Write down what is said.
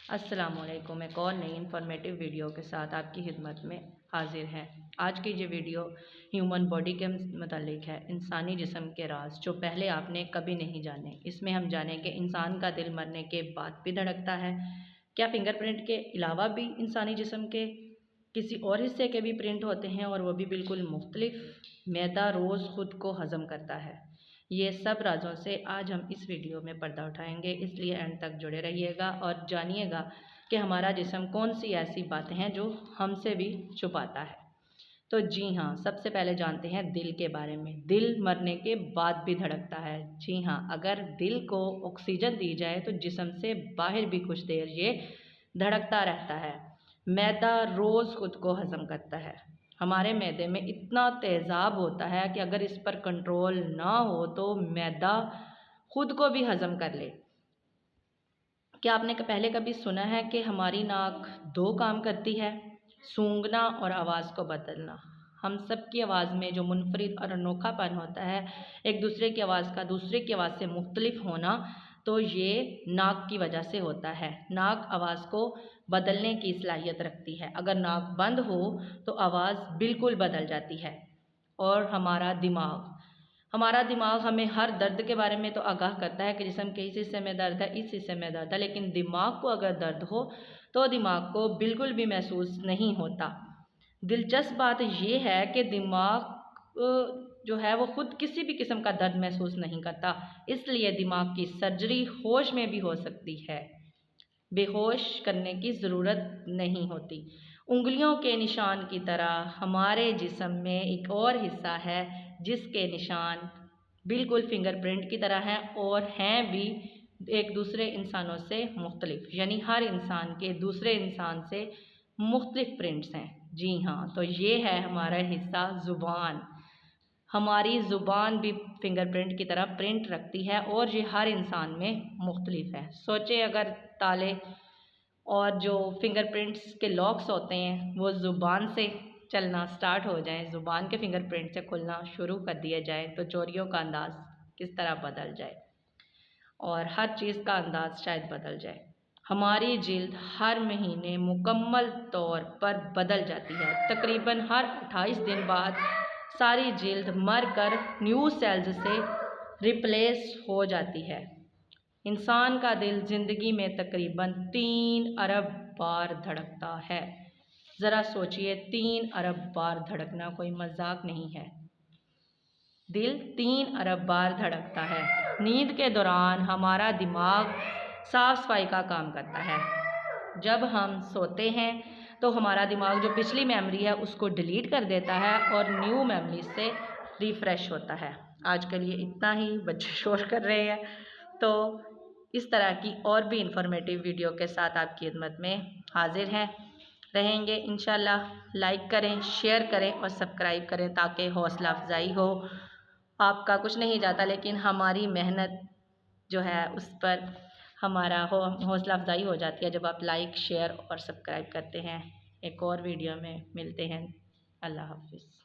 अस्सलामुअलैकुम। एक और नई इन्फॉर्मेटिव वीडियो के साथ आपकी खिदमत में हाजिर है। आज की ये वीडियो ह्यूमन बॉडी के मतलब है, इंसानी जिस्म के राज जो पहले आपने कभी नहीं जाने। इसमें हम जानेंगे इंसान का दिल मरने के बाद भी धड़कता है। क्या फिंगरप्रिंट के अलावा भी इंसानी जिस्म के किसी और हिस्से के भी प्रिंट होते हैं और वो भी बिल्कुल मुख्तलिफ। मैदा रोज़ ख़ुद को हज़म करता है। ये सब राजों से आज हम इस वीडियो में पर्दा उठाएंगे, इसलिए एंड तक जुड़े रहिएगा और जानिएगा कि हमारा जिस्म कौन सी ऐसी बातें हैं जो हमसे भी छुपाता है। तो जी हाँ, सबसे पहले जानते हैं दिल के बारे में। दिल मरने के बाद भी धड़कता है। जी हाँ, अगर दिल को ऑक्सीजन दी जाए तो जिस्म से बाहर भी कुछ देर ये धड़कता रहता है। मैदा रोज़ खुद को हज़म करता है। हमारे मैदे में इतना तेज़ाब होता है कि अगर इस पर कंट्रोल ना हो तो मैदा खुद को भी हज़म कर ले। क्या आपने पहले कभी सुना है कि हमारी नाक दो काम करती है, सूंघना और आवाज़ को बदलना। हम सब की आवाज़ में जो मुनफरिद और अनोखापन होता है, एक दूसरे की आवाज़ का दूसरे की आवाज़ से मुख्तलिफ होना, तो ये नाक की वजह से होता है। नाक आवाज़ को बदलने की सलाहियत रखती है। अगर नाक बंद हो तो आवाज़ बिल्कुल बदल जाती है। और हमारा दिमाग हमें हर दर्द के बारे में तो आगाह करता है कि जिस्म के इस हिस्से में दर्द है, इस हिस्से में दर्द है, लेकिन दिमाग को अगर दर्द हो तो दिमाग को बिल्कुल भी महसूस नहीं होता। दिलचस्प बात यह है कि दिमाग जो है वो खुद किसी भी किस्म का दर्द महसूस नहीं करता, इसलिए दिमाग की सर्जरी होश में भी हो सकती है। बेहोश करने की ज़रूरत नहीं होती। उंगलियों के निशान की तरह हमारे जिस्म में एक और हिस्सा है जिसके निशान बिल्कुल फिंगरप्रिंट की तरह हैं और हैं भी एक दूसरे इंसानों से मुख्तलिफ, यानी हर इंसान के दूसरे इंसान से मुख्तलिफ प्रिंट्स हैं। जी हाँ, तो ये है हमारा हिस्सा ज़ुबान। हमारी ज़ुबान भी फिंगरप्रिंट की तरह प्रिंट रखती है और ये हर इंसान में मुख्तलिफ है। सोचें अगर ताले और जो फिंगरप्रिंट्स के लॉक्स होते हैं वो ज़ुबान से चलना स्टार्ट हो जाएं, ज़ुबान के फिंगरप्रिंट से खुलना शुरू कर दिया जाए तो चोरियों का अंदाज़ किस तरह बदल जाए और हर चीज़ का अंदाज़ शायद बदल जाए। हमारी जिल्द हर महीने मुकम्मल तौर पर बदल जाती है। तकरीबन हर 28 दिन बाद सारी जिल्द मर कर न्यू सेल्स से रिप्लेस हो जाती है। इंसान का दिल ज़िंदगी में तकरीबन 3 अरब बार धड़कता है। ज़रा सोचिए, 3 अरब बार धड़कना कोई मजाक नहीं है। दिल 3 अरब बार धड़कता है। नींद के दौरान हमारा दिमाग साफ सफाई का काम करता है। जब हम सोते हैं तो हमारा दिमाग जो पिछली मेमोरी है उसको डिलीट कर देता है और न्यू मेमोरी से रिफ़्रेश होता है। आज के लिए इतना ही। बच्चे शोर कर रहे हैं, तो इस तरह की और भी इंफॉर्मेटिव वीडियो के साथ आपकी खिदमत में हाजिर रहेंगे इंशाल्लाह। लाइक करें, शेयर करें और सब्सक्राइब करें ताकि हौसला अफजाई हो। आपका कुछ नहीं जाता, लेकिन हमारी मेहनत जो है उस पर हमारा हौसला अफजाई हो जाती है जब आप लाइक, शेयर और सब्सक्राइब करते हैं। एक और वीडियो में मिलते हैं। अल्लाह हाफिज़।